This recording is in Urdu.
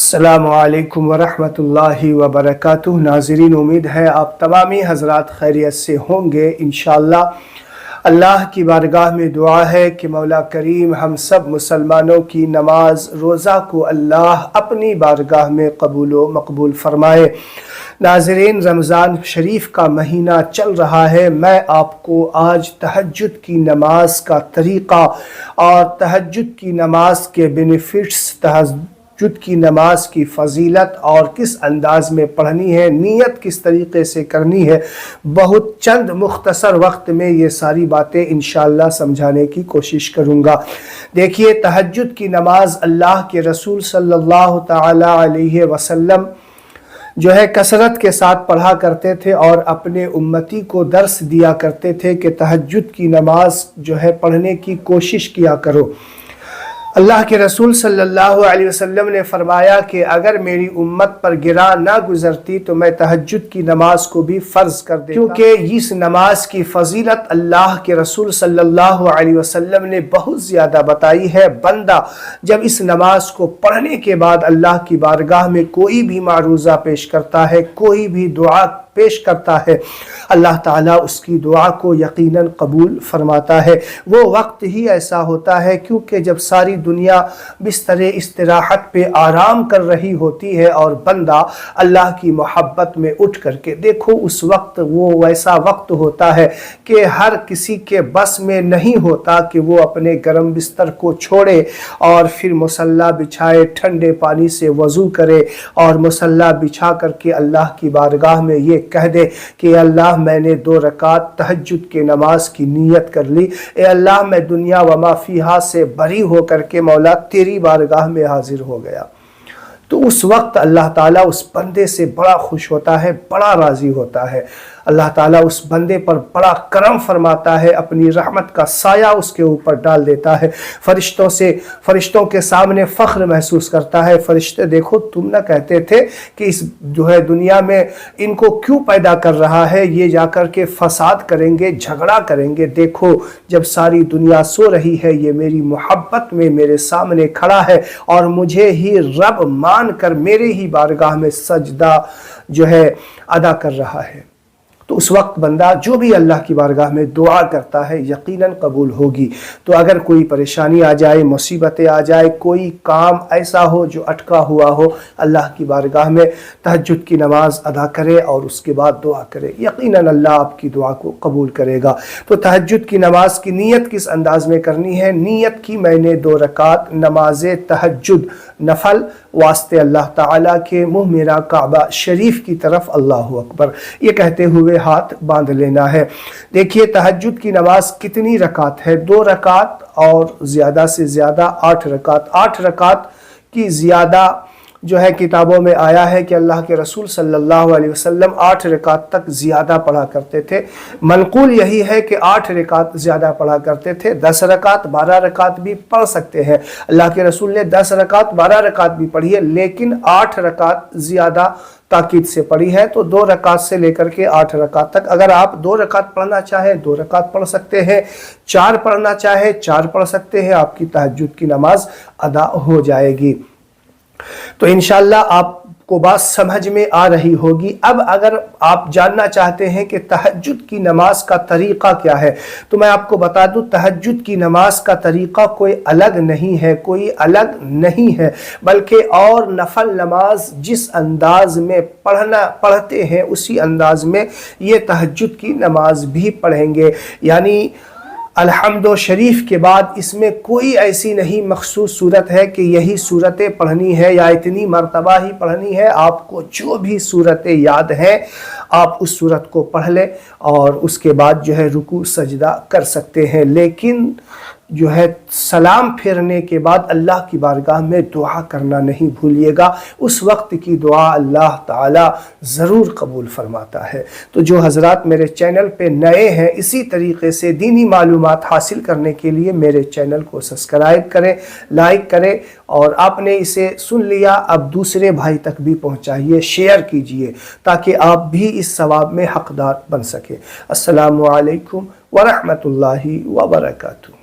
السلام علیکم ورحمۃ اللہ وبرکاتہ۔ ناظرین، امید ہے آپ تمامی حضرات خیریت سے ہوں گے انشاءاللہ۔ اللہ کی بارگاہ میں دعا ہے کہ مولا کریم ہم سب مسلمانوں کی نماز روزہ کو اللہ اپنی بارگاہ میں قبول و مقبول فرمائے۔ ناظرین، رمضان شریف کا مہینہ چل رہا ہے۔ میں آپ کو آج تہجد کی نماز کا طریقہ اور تہجد کی نماز کے بینیفٹس، تہجد کی نماز کی فضیلت اور کس انداز میں پڑھنی ہے، نیت کس طریقے سے کرنی ہے، بہت چند مختصر وقت میں یہ ساری باتیں انشاءاللہ سمجھانے کی کوشش کروں گا۔ دیکھیے، تہجد کی نماز اللہ کے رسول صلی اللہ تعالی علیہ وسلم کثرت کے ساتھ پڑھا کرتے تھے اور اپنے امتی کو درس دیا کرتے تھے کہ تہجد کی نماز پڑھنے کی کوشش کیا کرو۔ اللہ کے رسول صلی اللہ علیہ وسلم نے فرمایا کہ اگر میری امت پر گراں نہ گزرتی تو میں تہجد کی نماز کو بھی فرض کر دیتا، کیونکہ اس نماز کی فضیلت اللہ کے رسول صلی اللہ علیہ وسلم نے بہت زیادہ بتائی ہے۔ بندہ جب اس نماز کو پڑھنے کے بعد اللہ کی بارگاہ میں کوئی بھی معروضہ پیش کرتا ہے، کوئی بھی دعا پیش کرتا ہے، اللہ تعالیٰ اس کی دعا کو یقیناً قبول فرماتا ہے۔ وہ وقت ہی ایسا ہوتا ہے کیونکہ جب ساری دنیا بستر استراحت پہ آرام کر رہی ہوتی ہے اور بندہ اللہ کی محبت میں اٹھ کر کے دیکھو، اس وقت وہ ویسا وقت ہوتا ہے کہ ہر کسی کے بس میں نہیں ہوتا کہ وہ اپنے گرم بستر کو چھوڑے اور پھر مصلی بچھائے، ٹھنڈے پانی سے وضو کرے اور مصلی بچھا کر کے اللہ کی بارگاہ میں یہ کہہ دے کہ اللہ میں نے 2 رکعت تہجد کے نماز کی نیت کر لی، اے اللہ میں دنیا وما فیہا سے بری ہو کر کے مولا تیری بارگاہ میں حاضر ہو گیا، تو اس وقت اللہ تعالیٰ اس بندے سے بڑا خوش ہوتا ہے، بڑا راضی ہوتا ہے۔ اللہ تعالیٰ اس بندے پر بڑا کرم فرماتا ہے، اپنی رحمت کا سایہ اس کے اوپر ڈال دیتا ہے، فرشتوں کے سامنے فخر محسوس کرتا ہے۔ فرشتے دیکھو، تم نہ کہتے تھے کہ اس دنیا میں ان کو کیوں پیدا کر رہا ہے، یہ جا کر کے فساد کریں گے، جھگڑا کریں گے، دیکھو جب ساری دنیا سو رہی ہے یہ میری محبت میں میرے سامنے کھڑا ہے اور مجھے ہی رب مان کر میرے ہی بارگاہ میں سجدہ ادا کر رہا ہے۔ تو اس وقت بندہ جو بھی اللہ کی بارگاہ میں دعا کرتا ہے یقیناً قبول ہوگی۔ تو اگر کوئی پریشانی آ جائے، مصیبتیں آ جائے، کوئی کام ایسا ہو جو اٹکا ہوا ہو، اللہ کی بارگاہ میں تہجد کی نماز ادا کرے اور اس کے بعد دعا کرے، یقیناً اللہ آپ کی دعا کو قبول کرے گا۔ تو تہجد کی نماز کی نیت کس انداز میں کرنی ہے؟ نیت کی میں نے 2 رکعت نماز تہجد نفل واسطے اللہ تعالیٰ کے منہ میرا کعبہ شریف کی طرف، اللہ اکبر، یہ کہتے ہوئے ہاتھ باندھ لینا ہے۔ دیکھیے، تہجد کی نماز کتنی رکعت ہے؟ 2 رکعت اور زیادہ سے زیادہ 8 رکعت۔ 8 رکعت کی زیادہ کتابوں میں آیا ہے کہ اللہ کے رسول صلی اللہ علیہ وسلم 8 رکعت تک زیادہ پڑھا کرتے تھے۔ منقول یہی ہے کہ 8 رکعت زیادہ پڑھا کرتے تھے۔ 10 رکعت 12 رکعت بھی پڑھ سکتے ہیں، اللہ کے رسول نے 10 رکعت 12 رکعت بھی پڑھی ہے، لیکن 8 رکعت زیادہ تاکید سے پڑھی ہے۔ تو 2 رکعت سے لے کر کے 8 رکعت تک، اگر آپ 2 رکعت پڑھنا چاہیں 2 رکعت پڑھ سکتے ہیں، 4 پڑھنا چاہیں 4 پڑھ سکتے ہیں، آپ کی تہجد کی نماز ادا ہو جائے گی۔ تو انشاءاللہ آپ کو بات سمجھ میں آ رہی ہوگی۔ اب اگر آپ جاننا چاہتے ہیں کہ تہجد کی نماز کا طریقہ کیا ہے تو میں آپ کو بتا دوں، تہجد کی نماز کا طریقہ کوئی الگ نہیں ہے، بلکہ اور نفل نماز جس انداز میں پڑھتے ہیں اسی انداز میں یہ تہجد کی نماز بھی پڑھیں گے۔ یعنی الحمد شریف کے بعد اس میں کوئی ایسی نہیں مخصوص صورت ہے کہ یہی صورتیں پڑھنی ہے یا اتنی مرتبہ ہی پڑھنی ہے۔ آپ کو جو بھی صورتیں یاد ہیں آپ اس صورت کو پڑھ لیں اور اس کے بعد رکوع سجدہ کر سکتے ہیں، لیکن سلام پھیرنے کے بعد اللہ کی بارگاہ میں دعا کرنا نہیں بھولیے گا۔ اس وقت کی دعا اللہ تعالیٰ ضرور قبول فرماتا ہے۔ تو جو حضرات میرے چینل پہ نئے ہیں، اسی طریقے سے دینی معلومات حاصل کرنے کے لیے میرے چینل کو سبسکرائب کریں، لائک کریں، اور آپ نے اسے سن لیا اب دوسرے بھائی تک بھی پہنچائیے، شیئر کیجئے تاکہ آپ بھی اس ثواب میں حقدار بن سکیں۔ السلام علیکم ورحمۃ اللہ وبرکاتہ۔